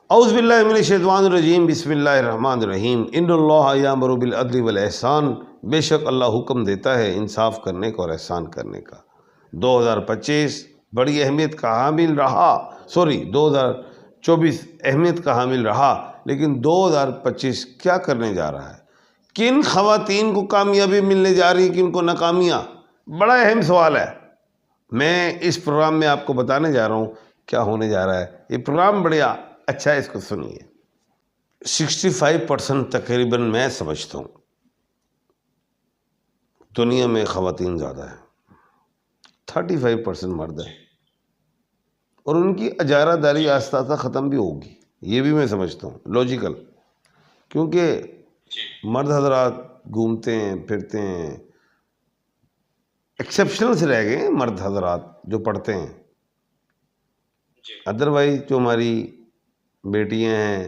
اعوذ باللہ من الشیطان الرجیم، بسم اللہ الرحمن الرحیم۔ ان اللہ یامر بالعدل والاحسان، بے شک اللہ حکم دیتا ہے انصاف کرنے کا اور احسان کرنے کا۔ 2025 بڑی اہمیت کا حامل رہا، 2024 اہمیت کا حامل رہا، لیکن 2025 کیا کرنے جا رہا ہے؟ کن خواتین کو کامیابی ملنے جا رہی ہے، کن کو ناکامیاں؟ بڑا اہم سوال ہے۔ میں اس پروگرام میں آپ کو بتانے جا رہا ہوں کیا ہونے جا رہا ہے۔ یہ پروگرام بڑا اچھا ہے، اس کو سنیے۔ 65% تقریباً میں سمجھتا ہوں دنیا میں خواتین زیادہ ہیں، 35% مرد ہیں، اور ان کی اجارہ داری آہستہ آہستہ ختم بھی ہوگی، یہ بھی میں سمجھتا ہوں لاجیکل، کیونکہ مرد حضرات گھومتے ہیں پھرتے ہیں، ایکسیپشنل سے رہ گئے ہیں مرد حضرات جو پڑھتے ہیں، ادروائز جو ہماری بیٹیاں ہیں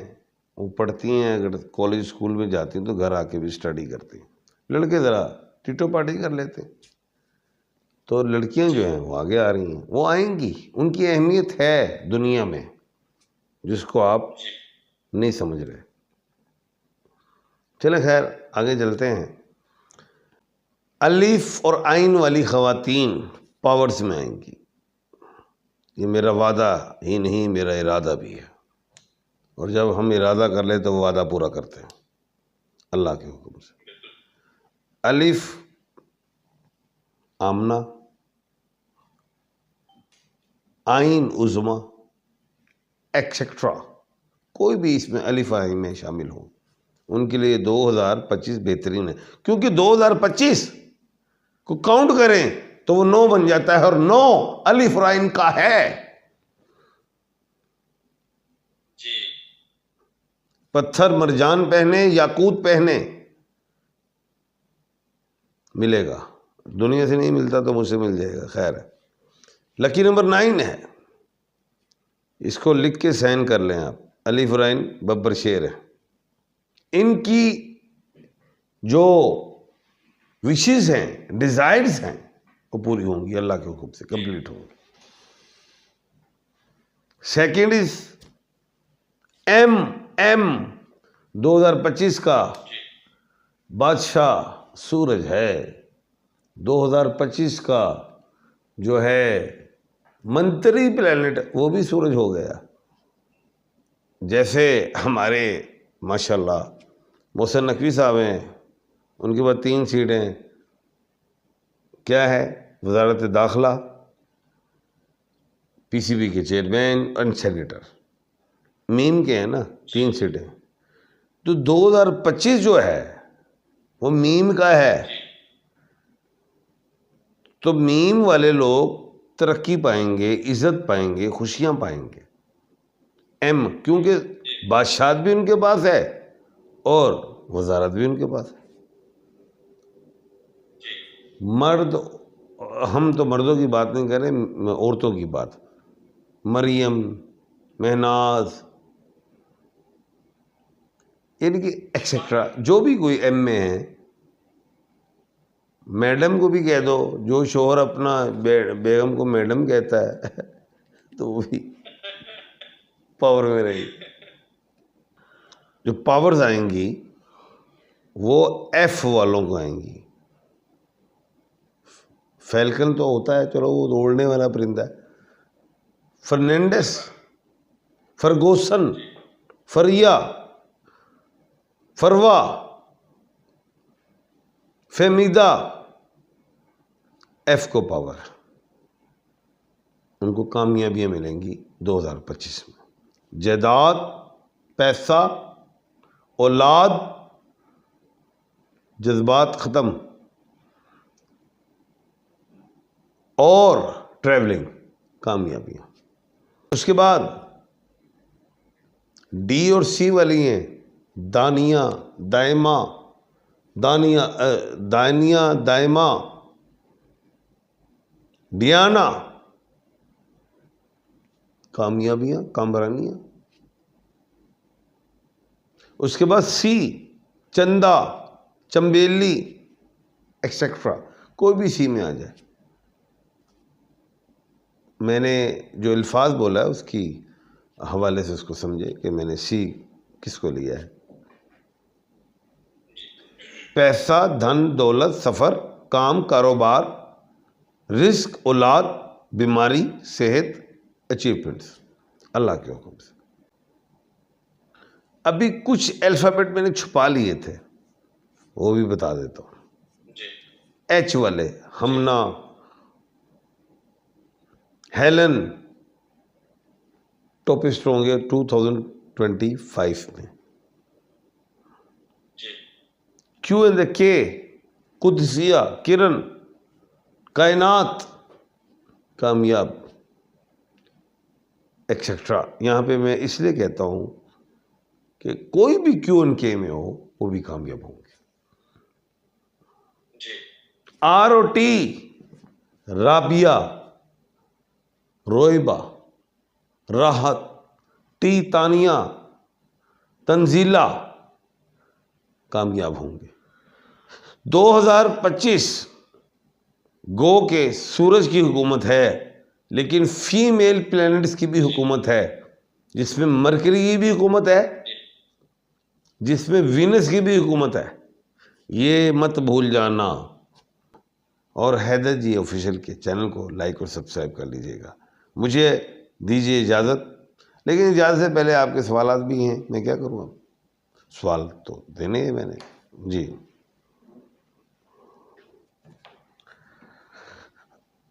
وہ پڑھتی ہیں، اگر کالج اسکول میں جاتی ہیں تو گھر آ کے بھی اسٹڈی کرتی ہیں، لڑکے ذرا ٹیٹو پارٹی کر لیتے ہیں۔ تو لڑکیاں جو ہیں وہ آگے آ رہی ہیں، وہ آئیں گی، ان کی اہمیت ہے دنیا میں جس کو آپ نہیں سمجھ رہے۔ چلیں خیر آگے چلتے ہیں۔ الف اور عین والی خواتین پاورز میں آئیں گی، یہ میرا وعدہ ہی نہیں میرا ارادہ بھی ہے، اور جب ہم ارادہ کر لیں تو وہ وعدہ پورا کرتے ہیں اللہ کے حکم سے۔ الف آمنہ، عین عظمیٰ ایکسیکٹرا، کوئی بھی اس میں الف عین میں شامل ہو، ان کے لیے 2025 بہترین ہے، کیونکہ 2025 کو کاؤنٹ کریں تو وہ 9 بن جاتا ہے، اور 9 الف اور عین کا ہے۔ پتھر مرجان پہنے، یاقوت پہنے، ملے گا، دنیا سے نہیں ملتا تو مجھ سے مل جائے گا، خیر ہے۔ لکی نمبر 9 ہے، اس کو لکھ کے سائن کر لیں آپ، الف اور عین ببر شیر ہے۔ ان کی جو وشز ہیں، ڈیزائرز ہیں، وہ پوری ہوں گی اللہ کے حکم سے، کمپلیٹ ہوں گی۔ سیکنڈ از ایم 2025 کا بادشاہ سورج ہے، 2025 کا جو ہے منتری پلینٹ وہ بھی سورج ہو گیا۔ جیسے ہمارے ماشاءاللہ محسن نقوی صاحب ہیں، ان کے بعد 3 سیٹیں کیا ہے؟ وزارت داخلہ، پی سی بی کے چیئرمین اور سینیٹر، میم کے ہیں نا 3 سیٹیں۔ تو 2025 جو ہے وہ میم کا ہے، تو میم والے لوگ ترقی پائیں گے، عزت پائیں گے، خوشیاں پائیں گے۔ ایم کیونکہ بادشاہت بھی ان کے پاس ہے اور وزارت بھی ان کے پاس ہے۔ مرد، ہم تو مردوں کی بات نہیں کر رہے، عورتوں کی بات، مریم، مہناز، یعنی کہ ایکسیکٹرا، جو بھی کوئی ایم میں ہے، میڈم کو بھی کہہ دو، جو شوہر اپنا بیگم کو میڈم کہتا ہے تو وہ بھی پاور میں رہی۔ جو پاورز آئیں گی وہ ایف والوں کو آئیں گی۔ فیلکن تو ہوتا ہے، چلو وہ دوڑنے والا پرندہ ہے، فرنینڈس، فرگوسن، فریا، فروا، فیمیدا، ایف کو پاور، ان کو کامیابیاں ملیں گی 2025 میں۔ جائیداد، پیسہ، اولاد، جذبات ختم، اور ٹریولنگ، کامیابیاں۔ اس کے بعد ڈی اور سی والی ہیں، دانیہ، دائمہ، دانیہ، دائمہ، ڈیانا، کامیابیاں، کامرانیاں۔ اس کے بعد سی، چندہ، چمبیلی، ایکسیکٹرا، کوئی بھی سی میں آ جائے۔ میں نے جو الفاظ بولا ہے اس کی حوالے سے اس کو سمجھے کہ میں نے سی کس کو لیا ہے. پیسہ، دھن، دولت، سفر، کام، کاروبار، رزق، اولاد، بیماری، صحت، اچیومنٹس، اللہ کے حکم سے. ابھی کچھ الفابیٹ میں نے چھپا لیے تھے، وہ بھی بتا دیتا ہوں. ایچ والے: ہمنا، ہیلن، ٹاپسٹ ہوں گے 2025 میں. کیو اینڈ کے: قدسیہ، کرن، کائنات، کامیاب، ایکسیٹرا. یہاں پہ میں اس لیے کہتا ہوں کہ کوئی بھی کیو اینڈ کے میں ہو وہ بھی کامیاب ہوں گے. آر او ٹی: رابعہ، رویبہ، راحت، ٹی تانیہ، تنزیلہ، کامیاب ہوں گے. 2025 گو کے سورج کی حکومت ہے، لیکن فیمیل پلینٹس کی بھی حکومت ہے، جس میں مرکری کی بھی حکومت ہے، جس میں وینس کی بھی حکومت ہے. یہ مت بھول جانا. اور حیدر جی آفیشیل کے چینل کو لائک اور سبسکرائب کر لیجئے گا. مجھے دیجیے اجازت، لیکن اجازت سے پہلے آپ کے سوالات بھی ہیں. میں کیا کروں، اب سوال تو دینے ہیں میں نے. جی،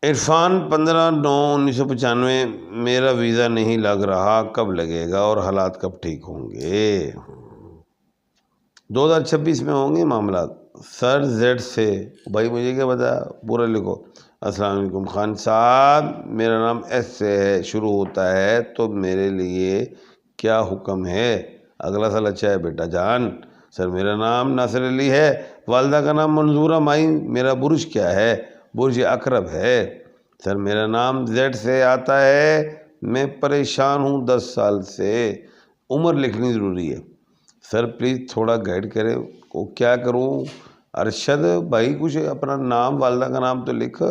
عرفان 15/9/1995: میرا ویزا نہیں لگ رہا، کب لگے گا اور حالات کب ٹھیک ہوں گے؟ 2026 میں ہوں گے معاملات. سر زیڈ سے: بھائی مجھے کیا پتا، پورا لکھو. السلام علیکم خان صاحب، میرا نام ایس سے ہے، شروع ہوتا ہے، تو میرے لیے کیا حکم ہے؟ اگلا سال اچھا ہے بیٹا جان. سر میرا نام ناصر علی ہے، والدہ کا نام منظورہ مائی. میرا برج کیا ہے؟ برج عقرب ہے. سر میرا نام زیڈ سے آتا ہے، میں پریشان ہوں 10 سال سے. عمر لکھنی ضروری ہے. سر پلیز تھوڑا گائیڈ کریں کو کیا کروں؟ ارشد بھائی کچھ اپنا نام، والدہ کا نام تو لکھ.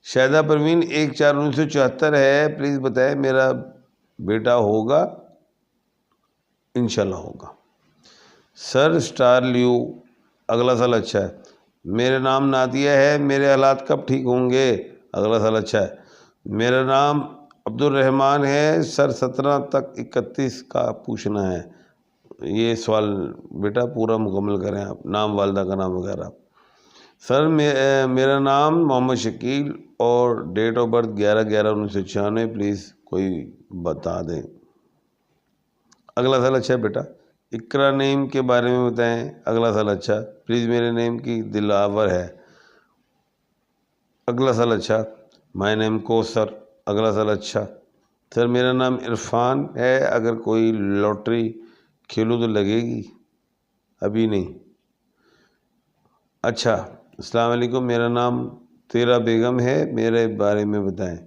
شاہدہ پروین 1/4/1974 ہے، پلیز بتائیں میرا بیٹا ہوگا؟ انشاءاللہ ہوگا. سر سٹار لیو: اگلا سال اچھا ہے. میرا نام نادیہ ہے، میرے حالات کب ٹھیک ہوں گے؟ اگلا سال اچھا ہے. میرا نام عبد الرحمن ہے. سر 17 تک 31 کا پوچھنا ہے. یہ سوال بیٹا پورا مکمل کریں آپ، نام، والدہ کا نام وغیرہ. سر میرا نام محمد شکیل اور ڈیٹ آف برتھ 11/11/1996. پلیز کوئی بتا دیں. اگلا سال اچھا ہے بیٹا. اقرا نیم کے بارے میں بتائیں. اگلا سال اچھا. پلیز میرے نیم کی دلاور ہے. اگلا سال اچھا. مائی نیم کوثر. اگلا سال اچھا. سر میرا نام عرفان ہے، اگر کوئی لاٹری کھیلوں تو لگے گی؟ ابھی نہیں. اچھا. السلام علیکم، میرا نام تیرا بیگم ہے، میرے بارے میں بتائیں.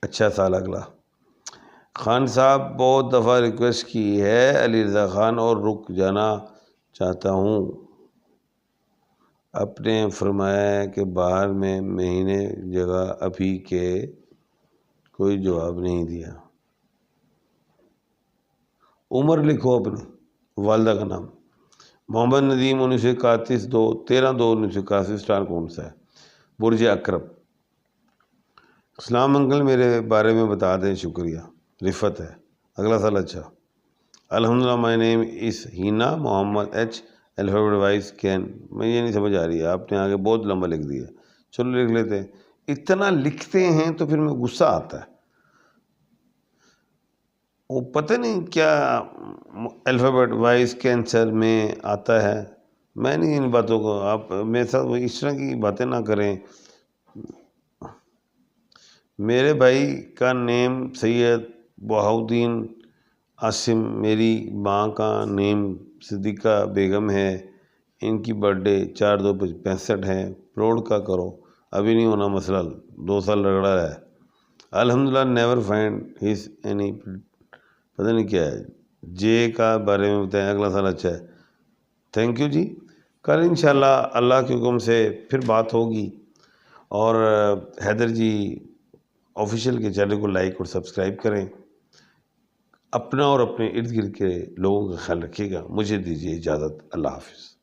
اچھا سال اگلا. خان صاحب بہت دفعہ ریکویسٹ کی ہے، علی رضا خان، اور رک جانا چاہتا ہوں. آپ نے فرمایا کہ باہر میں مہینے جگہ ابھی کے کوئی جواب نہیں دیا. عمر لکھو اپنی، والدہ کا نام. محمد ندیم 1931 13/2/1981. اسٹار کون سا ہے؟ برج عقرب. السلام انکل، میرے بارے میں بتا دیں. شکریہ. رفت ہے. اگلا سال اچھا. الحمدللہ. مائی name is Hina Mohammad H. Alphabet wise can. میں یہ نہیں سمجھ آ رہی ہے، آپ نے آگے بہت لمبا لکھ دیا. چلو لکھ لیتے ہیں. اتنا لکھتے ہیں تو پھر میں غصہ آتا ہے. وہ پتہ نہیں کیا الفابیٹ وائز کینسر میں آتا ہے. میں نہیں ان باتوں کو، آپ میرے ساتھ اس طرح کی باتیں نہ کریں. میرے بھائی کا نیم سید بہاؤدین عاصم. میری ماں کا نیم صدیقہ بیگم ہے. ان کی برتھ ڈے 4/2/65 ہے. پروڈ کا کرو، ابھی نہیں ہونا مسئلہ، 2 سال رگڑا ہے. الحمدللہ. Never find his any. پتہ نہیں کیا ہے. جے کا بارے میں بتائیں. اگلا سال اچھا ہے. تھینک یو جی. کل انشاءاللہ اللہ کے حکم سے پھر بات ہوگی. اور حیدر جی آفیشیل کے چینل کو لائک اور سبسکرائب کریں. اپنا اور اپنے ارد گرد کے لوگوں کا خیال رکھیے گا. مجھے دیجیے اجازت. اللہ حافظ.